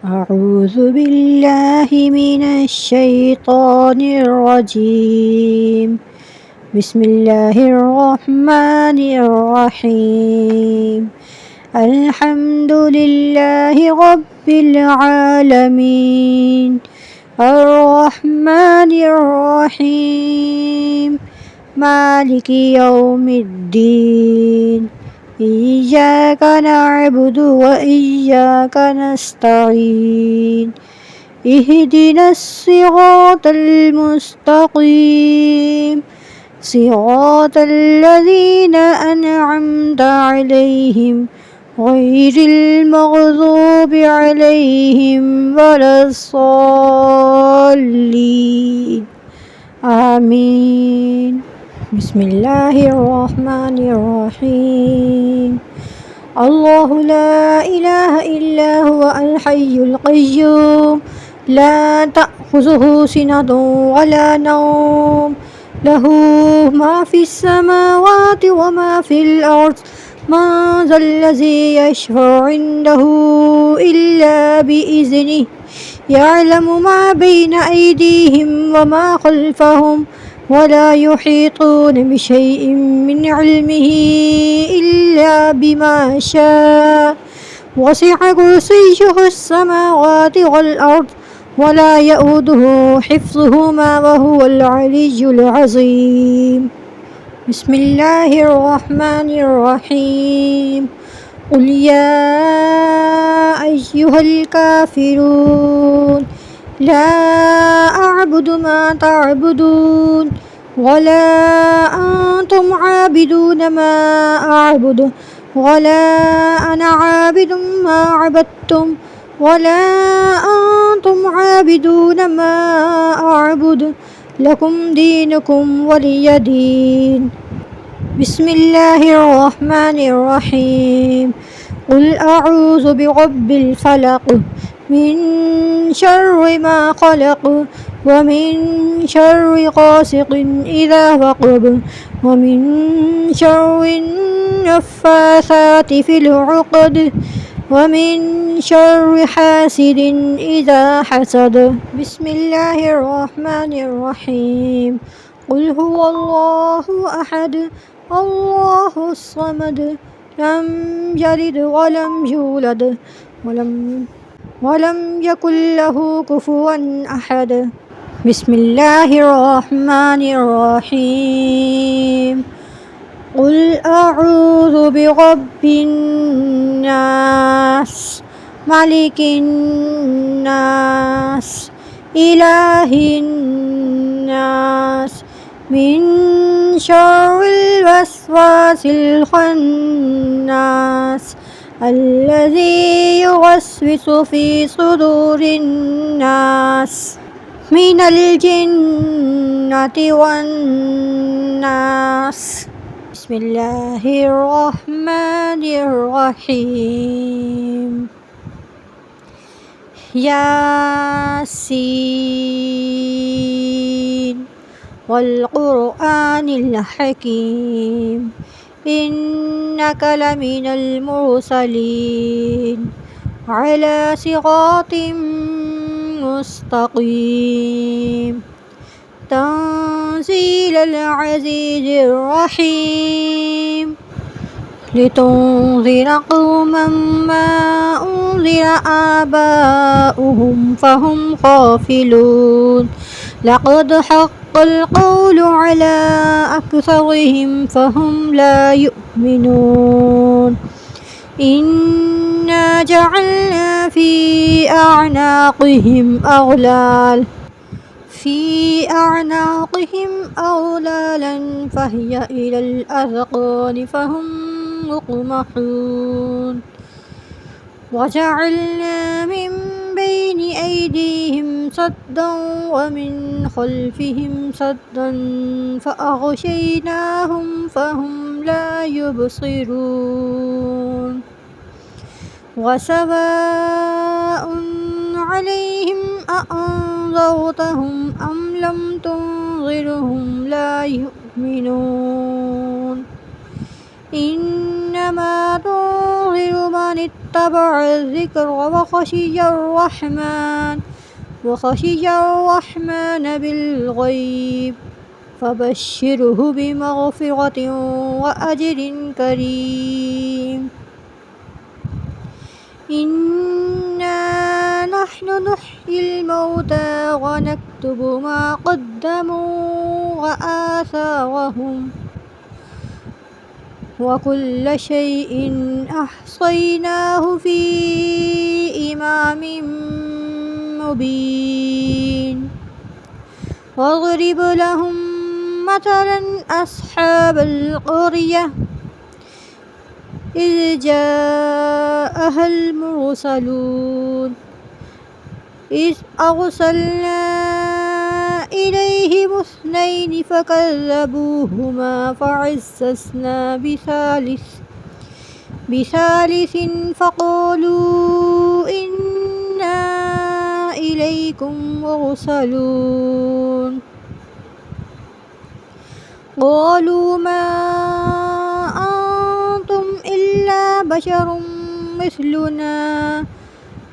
أعوذ بالله من الشيطان الرجيم. بسم الله الرحمن الرحيم. الحمد لله رب العالمين الرحمن الرحيم مالك يوم الدين إياك نعبد وإياك نستعين اهدنا الصراط المستقيم صراط الذين أنعمت عليهم غير المغضوب عليهم ولا الضالين آمين. بسم الله الرحمن الرحيم. الله لا إله إلا هو الحي القيوم لا تأخذه سنة ولا نوم له ما في السماوات وما في الأرض من ذا الذي يشفع عنده إلا بإذنه يعلم ما بين أيديهم وما خلفهم ولا يحيطون بشيء من علمه إلا بما شاء وسع كرسيه السماوات والأرض ولا يؤوده حفظهما وهو العلي العظيم. بسم الله الرحمن الرحيم. قل يا أيها الكافرون لا أعبد ما تعبدون ولا أنتم عابدون ما أعبد ولا أنا عابد ما عبدتم ولا أنتم عابدون ما أعبد لكم دينكم ولي دين. بسم الله الرحمن الرحيم. قل أعوذ برب الفلق من شر ما خلق ومن شر غاسق إذا وقب ومن شر النفاثات في العقد ومن شر حاسد إذا حسد. بسم الله الرحمن الرحيم. قل هو الله أحد الله الصمد لم يلد ولم يولد ولم يكن له كفوا أحد. بسم الله الرحمن الرحيم. قل أعوذ برب الناس ملك الناس إله الناس من شر الوسواس الخناس الذي يوسوس في صدور الناس من الجنة والناس. بسم الله الرحمن الرحيم. ياسين والقرآن الحكيم إنك لمن المرسلين على صراط مستقيم تنزيل العزيز الرحيم لتنذر قوما ما أنذر آباؤهم فهم غافلون لقد حق القول على أكثرهم فهم لا يؤمنون إنا جعلنا في أعناقهم أغلالا فهي إلى الأذقان فهم مقمحون وجعلنا من بين أيديهم سدا ومن خلفهم سدا فأغشيناهم فهم لا يبصرون وسواء عليهم أأنذرتهم أم لم تنذرهم لا يؤمنون إنما تنذر من واتبع الذكر وخشي الرحمن بالغيب فبشره بمغفرة وأجر كريم. إنا نحن نحيي الموتى ونكتب ما قدموا وآثارهم وكل شيء أحصيناه في إمام مبين. واضرب لهم مثلا أصحاب القرية إذ جاءها المرسلون إذ أرسلنا إليهم اثنين فكذبوهما فعززنا بثالث فقالوا إنا إليكم مرسلون. قالوا ما أنتم إلا بشر مثلنا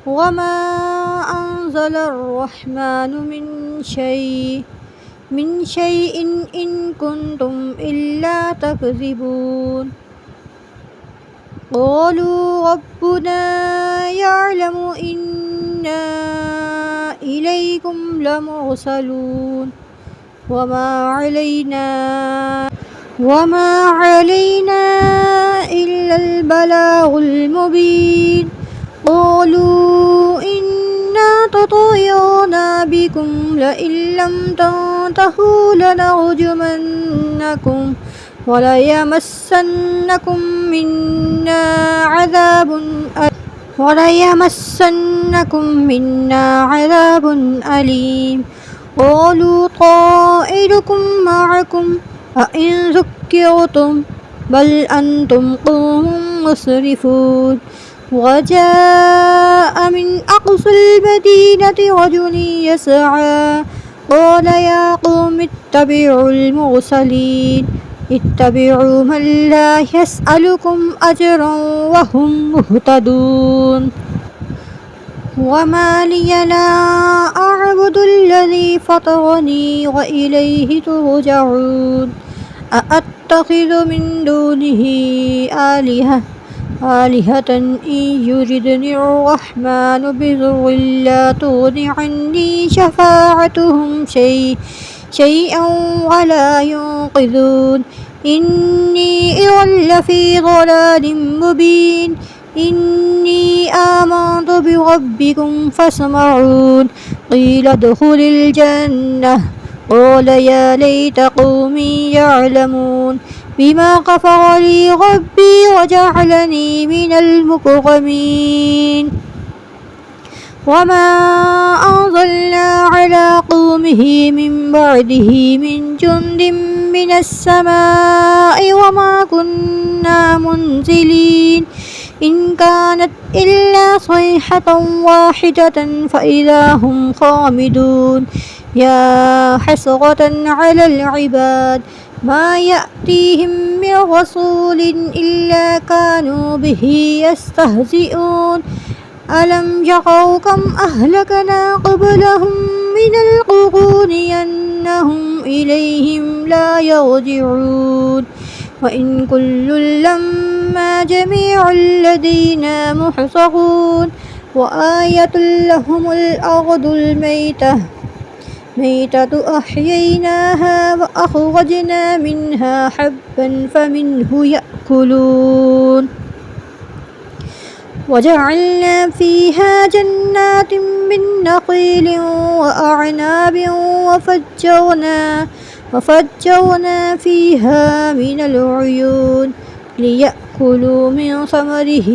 وما أنزل الرحمن من شيء إن كنتم إلا تكذبون. قالوا ربنا يعلم إنا إليكم لمرسلون وما علينا إلا البلاغ المبين. قالوا إنا تطيرنا بكم لئن لم تنتهوا لنرجمنكم وليمسنكم منا عذاب أليم. قالوا طائركم معكم أئن ذكرتم بل أنتم قوم مسرفون. وجاء من أقصى المدينة رجل يسعى قال يا قوم اتبعوا المرسلين اتبعوا من لا يسألكم أجرا وهم مهتدون. وما لي لا أعبد الذي فطرني وإليه ترجعون. أأتخذ من دونه آلهة إن يردني الرحمن بضر لا تغن عني شفاعتهم شيئا ولا ينقذون. إني إذا لفي ضلال مبين. إني آمنت بربكم فاسمعون. قيل ادخل الجنة قال يا ليت قومي يعلمون بما غفر لي ربي وجعلني من المكرمين. وما أنزلنا على قومه من بعده من جند من السماء وما كنا منزلين. إن كانت إلا صيحة واحدة فإذا هم خامدون. يا حسرة على العباد ما يأتيهم من رسول إلا كانوا به يستهزئون. ألم يروا كم أهلكنا قبلهم من القرون أنهم إليهم لا يرجعون. وإن كل لما جميع الذين محصرون. وآية لهم الأرض الميتة أحييناها وأخرجنا منها حبا فمنه يأكلون. وجعلنا فيها جنات من نخيل وأعناب وفجرنا فيها من العيون ليأكلوا من ثمره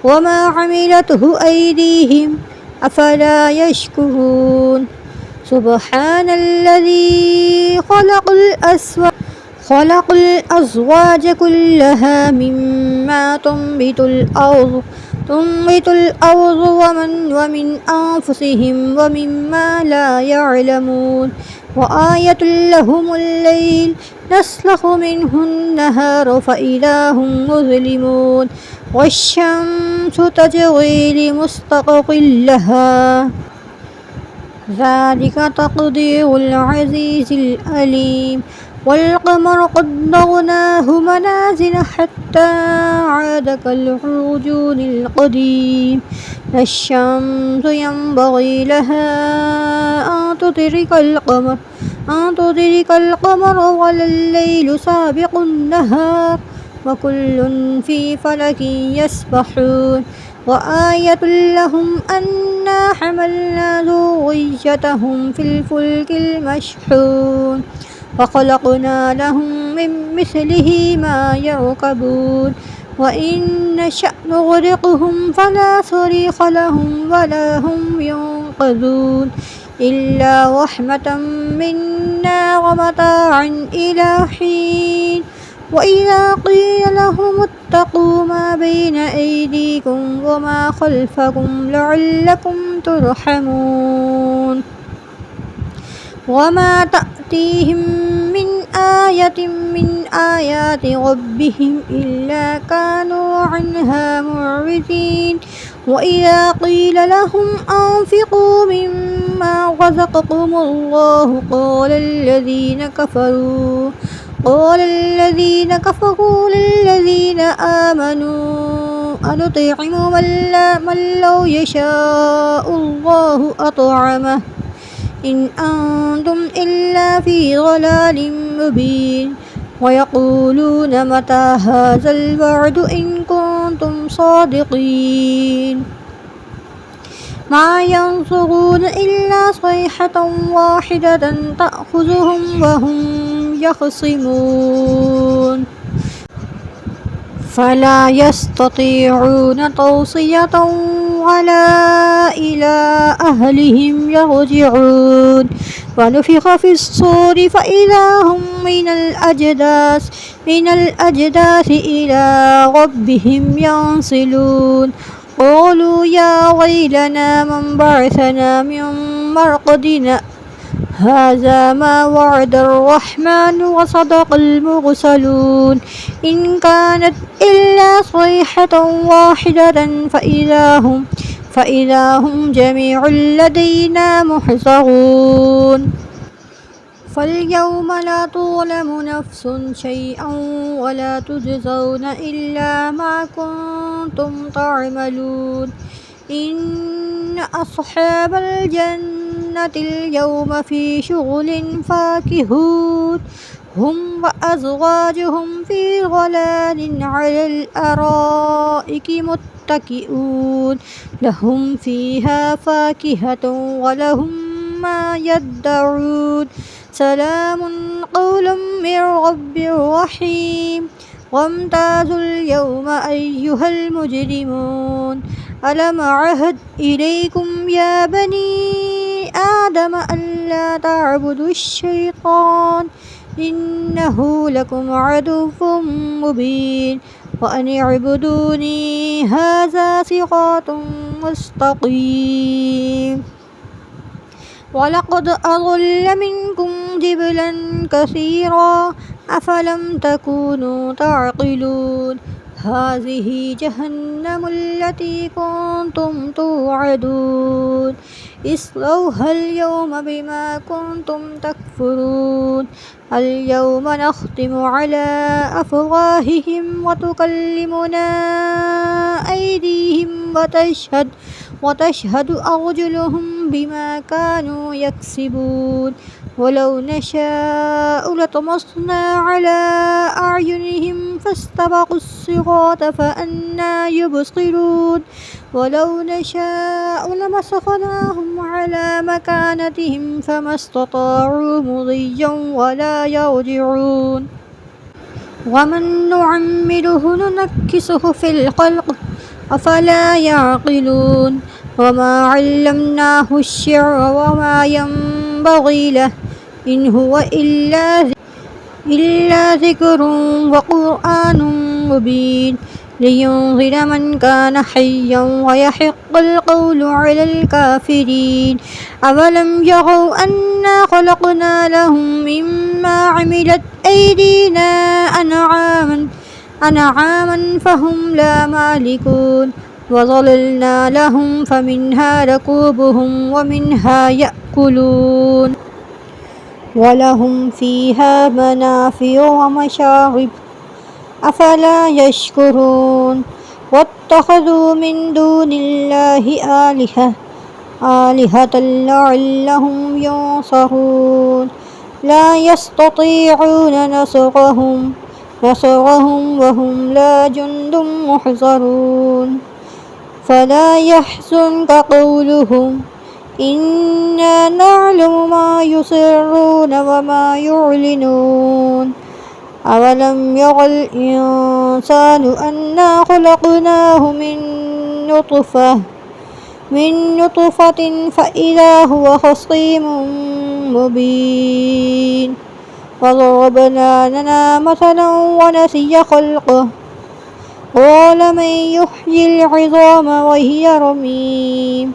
وما عملته أيديهم أفلا يشكرون. سبحان الذي خلق الأزواج كلها مما تنبت الأرض ومن أنفسهم ومما لا يعلمون. وآية لهم الليل نسلخ منه النهار فإذا هم مظلمون. والشمس تجري لمستقر لها ذلك تقدير العزيز العليم والقمر قدرناه منازل حتى عاد كالعرجون القديم لا الشمس ينبغي لها أن تدرك القمر ولا الليل سابق النهار وكل في فلك يسبحون وآية لهم أنا حملنا ذريتهم في الفلك المشحون وخلقنا لهم من مثله ما يركبون وإن نشأ نغرقهم فلا صريخ لهم ولا هم ينقذون إلا رحمة منا ومتاعا إلى حين وإذا قيل لهم اتقوا ما بين أيديكم وما خلفكم لعلكم ترحمون وما تأتيهم من آية من آيات ربهم إلا كانوا عنها معرضين وإذا قيل لهم أنفقوا مما رزقكم الله قال الذين كفروا للذين آمنوا أنطعم من لو يشاء الله أطعمه إن أنتم إلا في ضلال مبين ويقولون متى هذا الوعد إن كنتم صادقين ما ينظرون إلا صيحة واحدة تأخذهم وهم يخصمون فلا يستطيعون توصية ولا إلى أهلهم يرجعون ونفخ في الصور فإذا هم من الأجداث إلى ربهم ينسلون قالوا يا ويلنا من بعثنا من مرقدنا هذا ما وعد الرحمن وصدق المرسلون إن كانت إلا صيحة واحدة فإذا هم جميع لدينا محضرون فاليوم لا تظلم نفس شيئا ولا تجزون إلا ما كنتم تعملون إن أصحاب الجنة اليوم في شغل فاكهون هم وأزواجهم في ظلال على الأرائك متكئون لهم فيها فاكهة ولهم ما يدعون سلام قولا من رب رحيم وامتازوا اليوم أيها المجرمون ألم عهد إليكم يا بني آدم ألا تعبدوا الشيطان إنه لكم عدو مبين وأن اعبدوني هذا صراط مستقيم ولقد أضل منكم جبلا كثيرا أفلم تكونوا تعقلون هذه جهنم التي كنتم توعدون اصلوها اليوم بما كنتم تكفرون اليوم نختم على أفواههم وتكلمنا أيديهم وتشهد أرجلهم بما كانوا يكسبون ولو نشاء لطمسنا على أعينهم فاستبقوا الصراط فأنى يبصرون ولو نشاء لمسخناهم على مكانتهم فما استطاعوا مضيا ولا يرجعون ومن نعمره ننكسه في الخلق أفلا يعقلون وما علمناه الشعر وما ينبغي له إن هو إلا ذكر وقرآن مبين لينذر من كان حيا ويحق القول على الكافرين أولم يروا أنا خلقنا لهم مما عملت أيدينا أنعاما فهم لا مالكون وظللنا لهم فمنها ركوبهم ومنها يأكلون ولهم فيها منافع ومشارب أفلا يشكرون واتخذوا من دون الله آلهة لعلهم ينصرون لا يستطيعون نصرهم وهم لا جند محضرون فلا يحزنك قولهم إنا نعلم ما يسرون وما يعلنون أولم ير الإنسان أنا خلقناه من نطفة فإذا هو خصيم مبين وضربنا لنا مثلا ونسي خلقه قال من يحيي العظام وهي رميم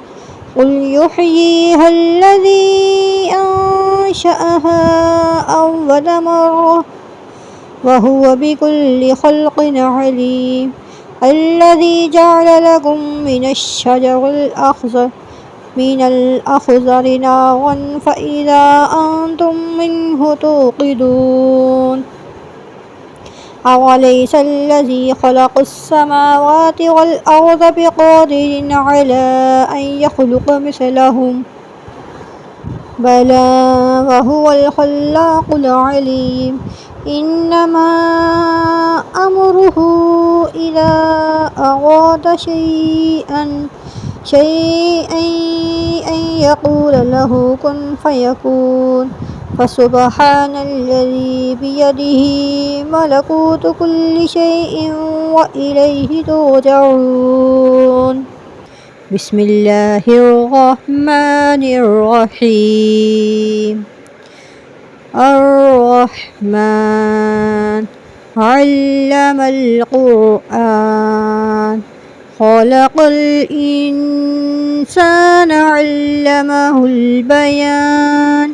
قل يحييها الذي أنشأها أول مرة وهو بكل خلق عليم الذي جعل لكم من الشجر الأخضر نارا فإذا أنتم منه توقدون أوليس الذي خلق السماوات والأرض بقادر على أن يخلق مثلهم بلى وهو الخلاق العليم إنما أمره إذا أراد شيئا أن يقول له كن فيكون فسبحان الذي بيده ملكوت كل شيء وإليه ترجعون بسم الله الرحمن الرحيم الرحمن علم القرآن خلق الإنسان علمه البيان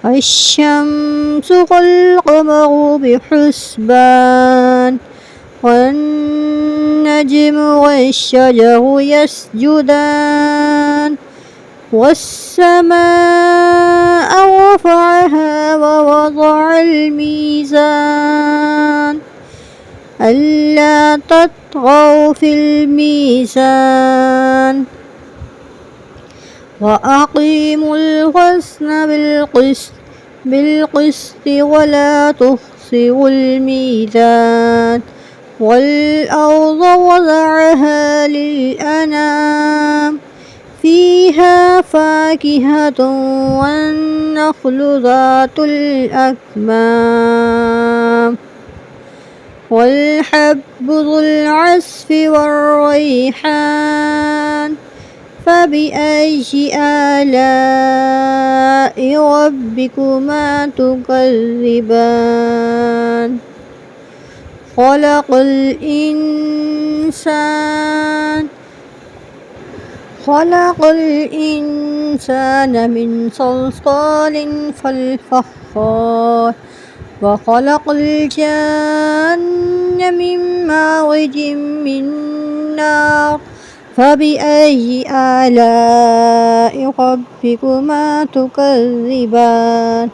الشمس والقمر بحسبان والنجم والشجر يسجدان والسماء رفعها ووضع الميزان ألا تطغوا في الميزان وأقيموا الوزن بالقسط ولا تخسروا الميزان والأرض وضعها للأنام فيها فاكهة والنخل ذات الأكمام والحب ذو العصف والريحان فبأي آلاء ربكما تكذبان خلق الإنسان من صلصال فالفخار وخلق الجن من مارج من نار فبأي آلاء ربكما تكذبان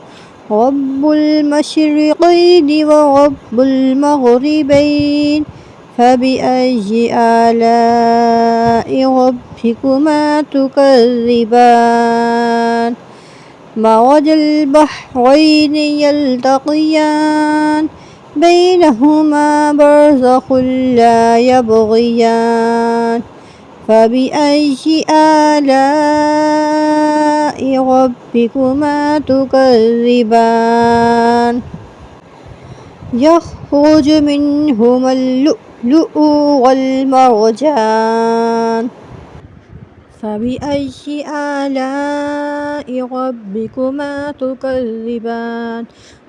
رب المشرقين ورب المغربين فبأي آلاء ربكما تكذبان مرج البحرين يلتقيان بينهما برزخ لا يبغيان فبأي آلاء ربكما تكذبان يخرج منهما اللؤلؤ والمرجان فبأي آلاء ربكما تكذبان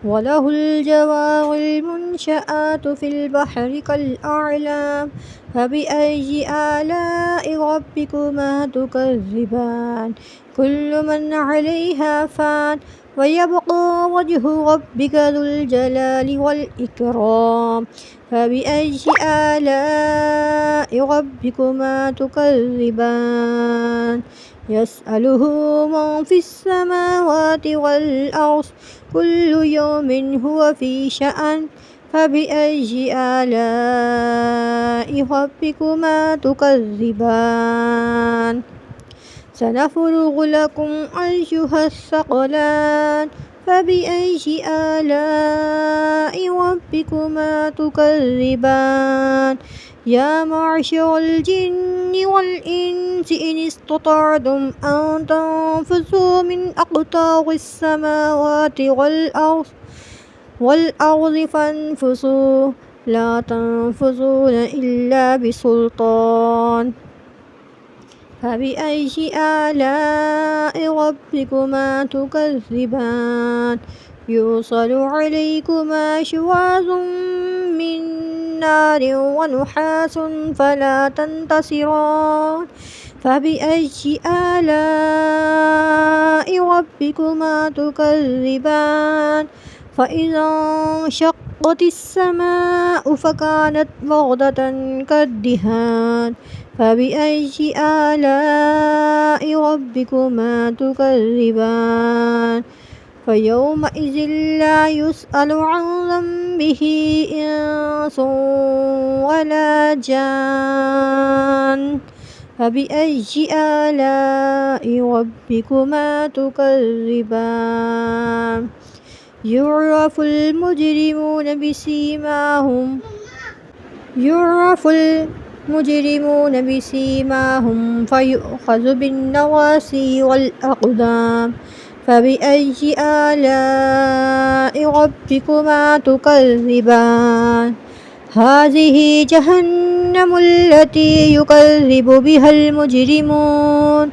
وله الجوار المنشآت في البحر كالأعلام فبأي آلاء ربكما تكذبان كل من عليها فان ويبقى وجه ربك ذو الجلال والإكرام فبأي آلاء ربكما تكذبان يسأله من في السماوات والأرض كل يوم هو في شأن فبأي آلاء ربكما تكذبان سنفرغ لكم أيها الثقلان فبأي آلاء ربكما تكذبان يا معشر الجن والإنس إن استطعتم أن تنفذوا من أقطار السماوات والأرض فانفذوا لا تنفذون إلا بسلطان فبأي آلاء ربكما تكذبان يرسل عليكما شواظ من نار ونحاس فلا تنتصران فبأي آلاء ربكما تكذبان فإذا انشقت السماء فكانت وردة كالدهان فبأي آلاء ربكما تكذبان فيومئذ لا يسأل عن ذنبه إنس ولا جان فبأي آلاء ربكما تكذبان يعرف المجرمون بسيماهم فيؤخذ بالنواصي والأقدام فبأي آلاء ربكما تكذبان هذه جهنم التي يكذب بها المجرمون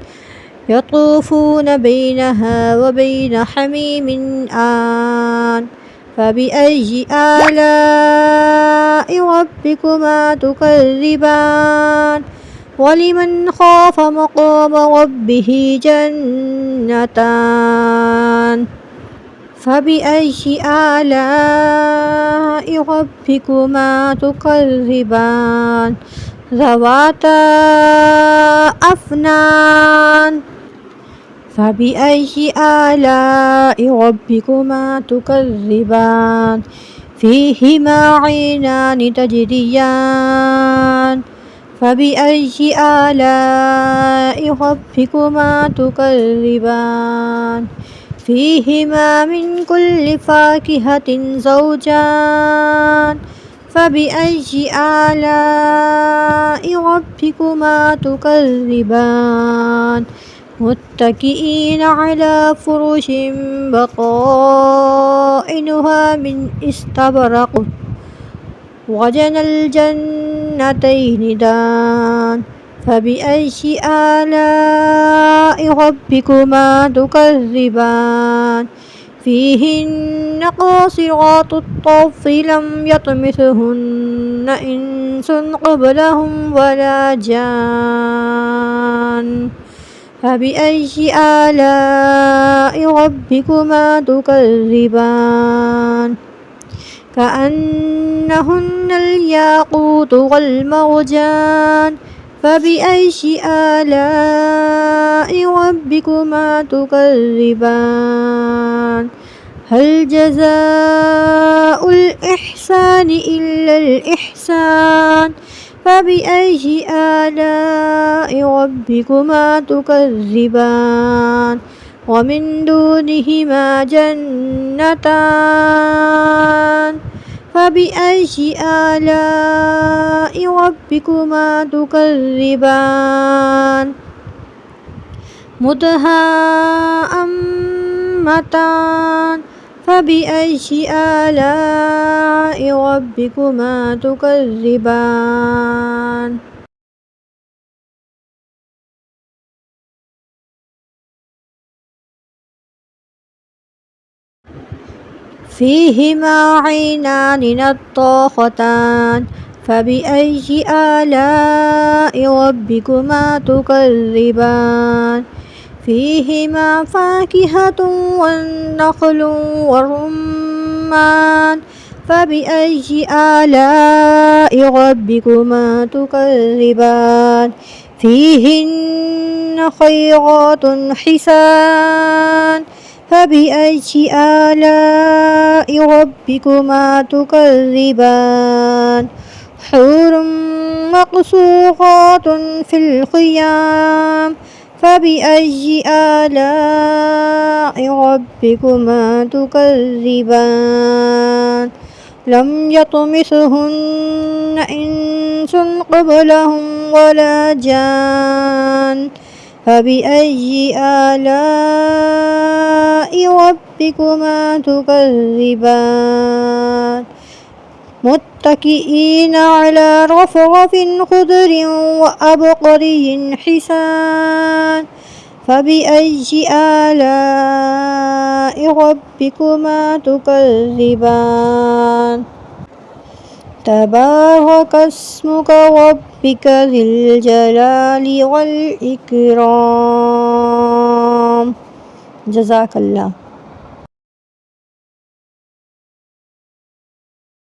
يطوفون بينها وبين حميم آن فبأي آلاء ربكما تكذبان ولمن خاف مقام ربه جنتان فبأي آلاء ربكما تكذبان ذواتا أفنان فبأي آلاء ربكما تكذبان فيهما عينان تجريان فبأي آلاء ربكما تكذبان فيهما من كل فاكهة زوجان فبأي آلاء ربكما تكذبان متكئين على فرش بطائنها من استبرق وجنى الجنتين دان فبأي آلاء ربكما تكذبان فيهن قاصرات الطرف لم يطمثهن إنس قبلهم ولا جان فبأي آلاء ربكما تكذبان كأنهن الياقوت والمرجان فبأي آلاء ربكما تكذبان هل جزاء الإحسان إلا الإحسان فبأي آلاء ربكما تكذبان ومن دونهما جنتان فبأي آلاء ربكما تكذبان مدهامتان فبأي آلاء ربكما تكذبان فيهما عينان نضاختان فبأي آلاء ربكما تكذبان فيهما فاكهة والنخل والرمان فبأي آلاء ربكما تكذبان فيهن خيرات حسان فبأي آلاء ربكما تكذبان حور مقصورات في الخيام فبأي آلاء ربكما تكذبان لم يطمثهن إنس قبلهم ولا جان فبأي آلاء ربكما تكذبان متكئين على رفرف خضر وأبقري حسان فبأي آلاء ربكما تكذبان تبارك اسمك ربك ذي الجلال والإكرام. جزاك الله.